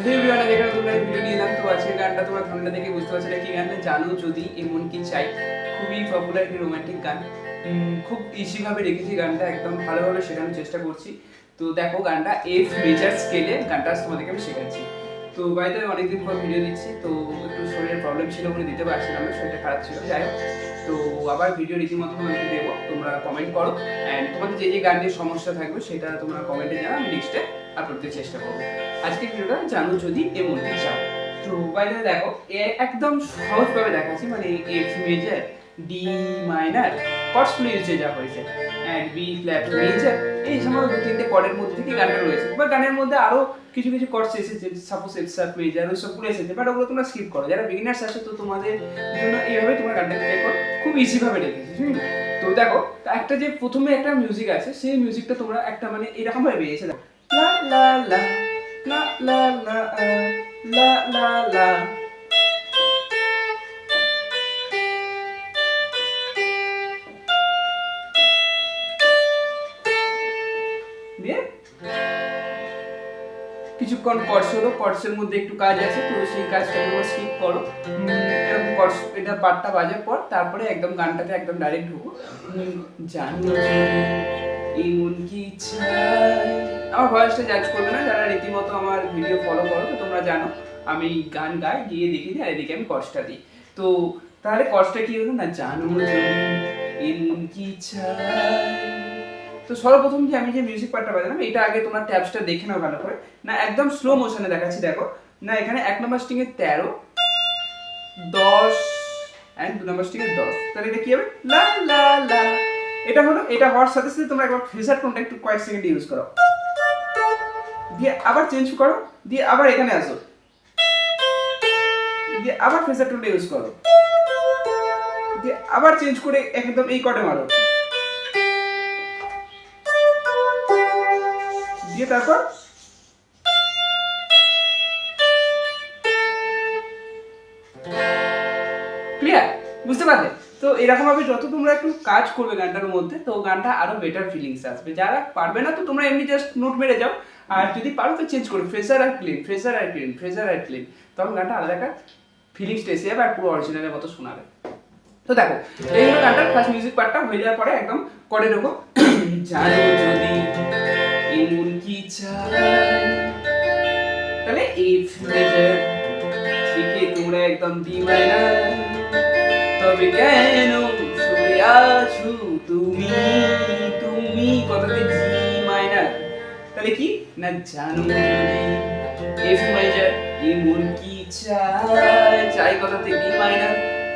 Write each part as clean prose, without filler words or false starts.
Hello everyone, আমি এখানে তোমরা ভিডিও নিয়ে এলাম। তো আজকের গানটা তোমরা থাম্বনেল দেখে বুঝতে পারছো কি গান, জানো যদি এমন কি চাই। খুবই পপুলার একটি রোমান্টিক গান। খুব ইজি ভাবে রেখেছি গানটা, একদম ভালোভাবে শেখানোর চেষ্টা করছি। তো দেখো গানটা এফ মেজর স্কেলে গানটা তোমাদেরকে আমি শেখাচ্ছি। তো বাড়িতে অনেকদিন পর ভিডিও দিচ্ছি, তো একটু শরীরের প্রবলেম ছিল বলে দিতে পারছিলাম না, শরীরটা খারাপ ছিল। যাই হোক, তো আবার ভিডিও রীতিমতো তোমাদেরকে দেবো, তোমরা কমেন্ট করো। অ্যান্ড তোমাদের যে যে গান নিয়ে সমস্যা থাকবে সেটা তোমরা কমেন্টে জানাও, আমি নেক্সটে আপলোড দিতে চেষ্টা করবো। আজকে ভিডিওটা জানো যদি এমন কি চাও। তো বাইরে দেখো একদম সহজভাবে দেখাচ্ছি, মানে F major, D minor, chords ফ্লুইডে যা হয়েছে, অ্যান্ড বি ফ্ল্যাট মেজর, এই সমস্ত দু তিনটে কর্ডের মধ্যে থেকে গানটা রয়েছে। বা গানের মধ্যে আরো কিছু কিছু কর্ডস এসেছে, সাপোজ এফ শার্প মেজর, ওই সবগুলো এসেছে, বাট ওগুলো তোমরা স্কিপ করো। যারা বিগিনার্স আছে তো তোমাদের জন্য এইভাবে তোমরা গানটা প্লে করো, খুব ইজি ভাবে রেখেছি। তো দেখো একটা যে প্রথমে একটা মিউজিক আছে, সেই মিউজিকটা তোমরা একটা মানে এরকম ভাবে বেরিয়েছে, দেখো লা লা লা লা লা লা লা লা লা, দিয়ে কিছুক্ষণ কর্ডস হলো, কর্ডসের মধ্যে একটু কাজ আছে, তো সেই কাজটা তোমরা স্কিপ করো। এরকম কর্ডস এটা পার্টটা বাজার পর তারপরে একদম গানটাতে একদম ডাইরেক্ট ঢুকো। জানো এমন কি চাই। আমার ভয়েসটা জাজ করবে না, যারা রীতিমতো আমার ভিডিও ফলো করো তো তোমরা জানো আমি গান গাই, গিয়ে দেখি আর এদিকে আমি কষ্টটা দিই। তো তাহলে কষ্টটা কি হলো না, জানো এমন কি চাই। তো সর্বপ্রথম যে আমি যে মিউজিক পার্টটা বাজালাম, এটা আগে তোমার ট্যাবসটা দেখে নাও ভালো করে। না একদম স্লো মোশনে দেখাচ্ছি, দেখো না এখানে 1 নম্বর স্ট্রিং এ 13, 10 এন্ড 2 নম্বর স্ট্রিং এ 10। তাহলে এটা কি হবে, লা লা লা। এটা হলো, এটা হওয়ার সাথে সাথে তোমরা একবার ফ্রেজার টোনটা একটু কয়েক সেকেন্ড ইউজ করো, দিয়ে আবার চেঞ্জ করো, দিয়ে আবার এখানে আসো, দিয়ে আবার ফ্রেজার টোনটা ইউজ করো, দিয়ে আবার চেঞ্জ করে একদম এই কর্ডে মারো, দিয়ে তারপর ক্লিয়ার, বুঝতে পারলে? তো এরকম ভাবে যত তোমরা একটু কাজ করবে গানটার মধ্যে, তো গানটা আরো বেটার ফিলিংস আসবে। যারা পারবে না তো তোমরা এমনি জাস্ট নোট মেরে যাও, আর যদি পারো তো চেঞ্জ করো, ফ্রেজার আর ক্লিন, ফ্রেজার আর ক্লিন, ফ্রেজার আর ক্লিন, তখন গানটা আলাদা একটা ফিলিংসটা এসে যাবে আর পুরো অরিজিনালের মতো শোনাবে। তো দেখো এই হলো গানটার ফার্স্ট মিউজিক পার্টটা, হয়ে যাওয়ার পরে একদম করে দেবো জানো যদি এমন কি চাই। তাহলে এফ মেজর থেকে তোমরা একদম ডি মাইনার, তবে কেন শুয়ে আছো তুমি, তুমি কথাতে জি মাইনার। তাহলে কি না, জানো যদি এফ মেজর এমন কি চাই, চাই কথাতে ডি মাইনার,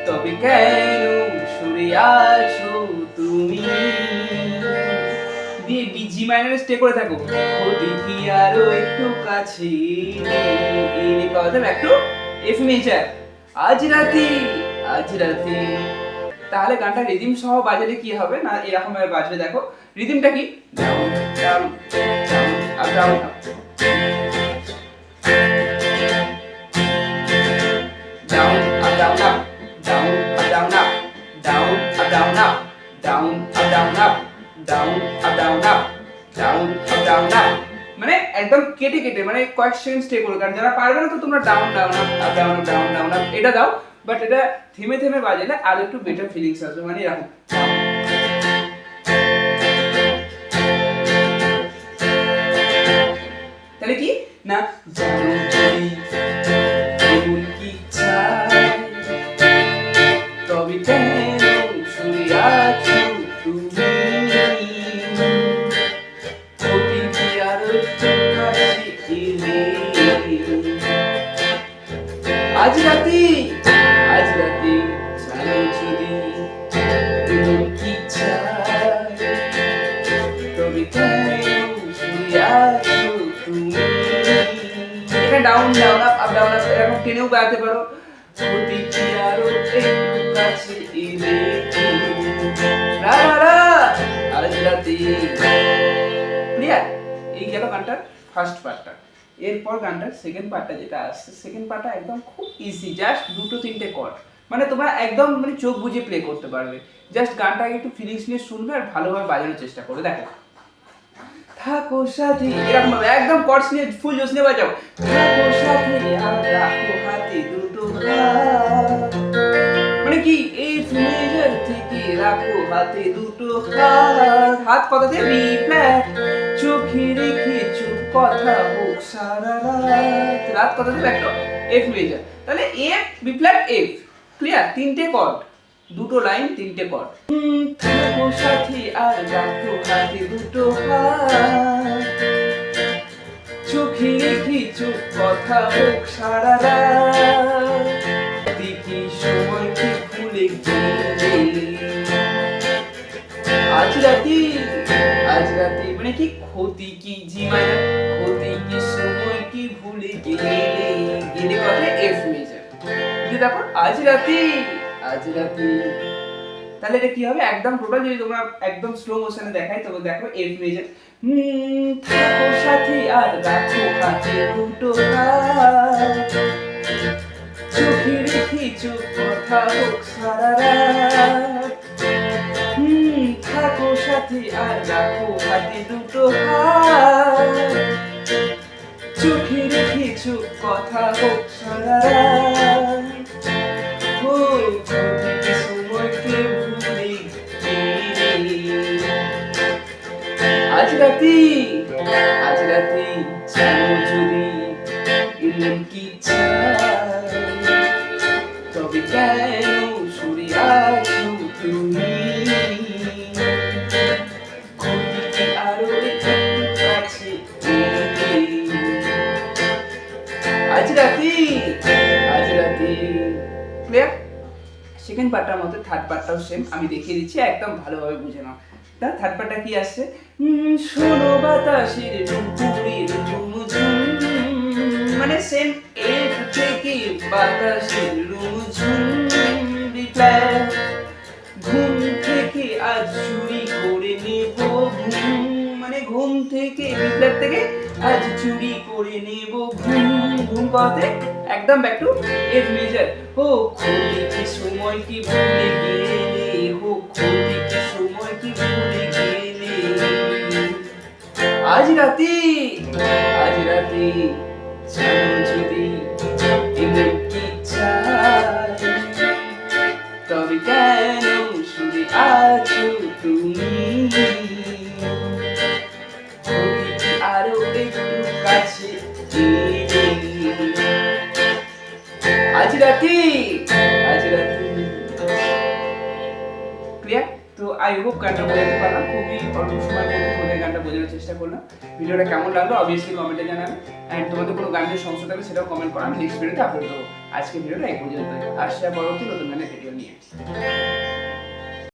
তবে কেন শুয়ে আছো তুমি, দিয়ে ডি জি মাইনারে স্টে করে থাকো, ও দেখি আরো একটু কাছে এই কথা একটু এফ মেজর, আজ রাতে আজ রাতে। তাহলে গানটা রিদিম সহ বাজালে কি হবে না, এরকম ভাবে বাজবে। দেখো রিদিমটা কি, down down down up down up, down up down up, down up down up, down up down up, down up down up, down up down up, down up down up. মানে একদম কেটে কেটে, মানে কয়েক সেকেন্ড স্টে করো। কারণ যারা পারবে না তো তোমরা down down up down down down up এটা দাও, বাট এটা থেমে থেমে বাজালে আর একটু বেটার ফিলিংস আসবে। মানে এরকম তাহলে কি না, জানো যদি এমন কি চাই, তবে কেন শুয়ে আছো তুমি, অতি কি আরো একটু কাছে এলে, আজ রাতে আজ রাতে জানো যদি এমন কি চাই, তবে কেন শুয়ে আছো তুমি। এখানে down down up up down up এরকম টেনেও গাইতে পারো, অতি কি আরো একটু কাছে এলে, রা রা রা আজ রাতে। ক্লিয়ার? এই গেল গানটার ফার্স্ট পার্টটা। এরপর গানটার সেকেন্ড পার্টটা যেটা আসছে, সেকেন্ড পার্টটা একদম খুব ইজি, জাস্ট দুটো তিনটে কর্ড, মানে তোমরা একদম মানে চোখ বুজে প্লে করতে পারবে। জাস্ট গানটাকে একটু ফিলিংস নিয়ে শুনবে আর ভালোভাবে বাজানোর চেষ্টা করবে। দেখো থাকো সাথী, এরকম ভাবে একদম কর্ডস নিয়ে ফুল জোশ নিয়ে বাজাও, থাকো সাথী রাখো হাতে দুটো হাত, হাত কথাতে বি ফ্ল্যাট, চোখে রেখে চুপ কথা হোক সারা রাত, রাত কথাতে একটা এফ মেজর। তাহলে F B flat F, clear? তিনটে কর্ড, দুটো লাইন, তিনটে কর্ড। থাকো সাথী আর রাখো হাতে দুটো হাত, চোখে রেখে চুপ কথা হোক সারা রাত, দেখি সময়কে ভুলে গেলে। আজ রাতে, আজ রাতে মানে কি ক্ষতি কি জি মাইনার, ক্ষতি কি সময় কি ভুলে গেলে, গেলে কথা এফ মেজর। যে দেখো আজ রাতে, আজ রাতে, তাহলে এটা কি হবে? একদম টোটাল যদি তোমরা একদম স্লো মোশনে দেখাই তবে দেখো এফ মেজর। থাকো সাথী আর রাখো হাতে দুটো হাত, চোখে রেখে চুপ কথা হোক সারা রাত, থাকো সাথী আর রাখো হাতে দুটো হাত, চোখে রেখে চুপ কথা হোক সারা রাত, সময়কে ভুলে গেলে। আজ রাতে, আজ রাতে জানো যদি এমন কি চাই, তবে কেন সরে আছো তুমি, ঘড়িকে আরো একটু কাছে এলে। আজ রাতে, আজ রাতে, ক্লিয়ার? সেকেন্ড পার্টটার মধ্যে থার্ড পার্টটাও সেম, আমি দেখিয়ে দিচ্ছি, একদম ভালোভাবে বুঝে নাও। তা থার্ড পার্টটা কি আসছে? শোনো বাতাসের নুপুরের ঝুমঝুম, মানে সেম এফ থেকে বাতাসের ঝুমঝুম, ঘুম থেকে আজ চুরি করে নেব ঘুম, মানে ঘুম থেকে বিপ্লব থেকে আজ চুরি করে নেব ঘুম, ঘুম পাতে একদম ব্যাক টু এফ মেজর। ও ক্ষতি কি সময় কি ভুলে গেলে, ও ক্ষতি কি সময় কি ভুলে গেলে। আজ রাতে, আজ রাতে জানো যদি এমন কি চাই, তবে কেন শুধু আছো তুমি, আরো একটু কাছে এলে। আজ রাতে, আজ রাতে, ক্লিয়ার? তো আই হোপ গানটা বোঝাতে পারলাম, খুবই অল্প সময়ের মধ্যে তোমাদের গানটা বোঝানোর চেষ্টা করলাম। ভিডিওটা কেমন লাগলো অবভিয়াসলি কমেন্টে জানাবে, অ্যান্ড তোমাদের কোনো গানের সমস্যা থাকলে সেটাও কমেন্ট করো, আমি নেক্সট ভিডিওতে আপলোড দেবো। আজকে ভিডিওটা এই পর্যন্ত, আসছে পরবর্তী নতুন গানের ভিডিও নিয়ে।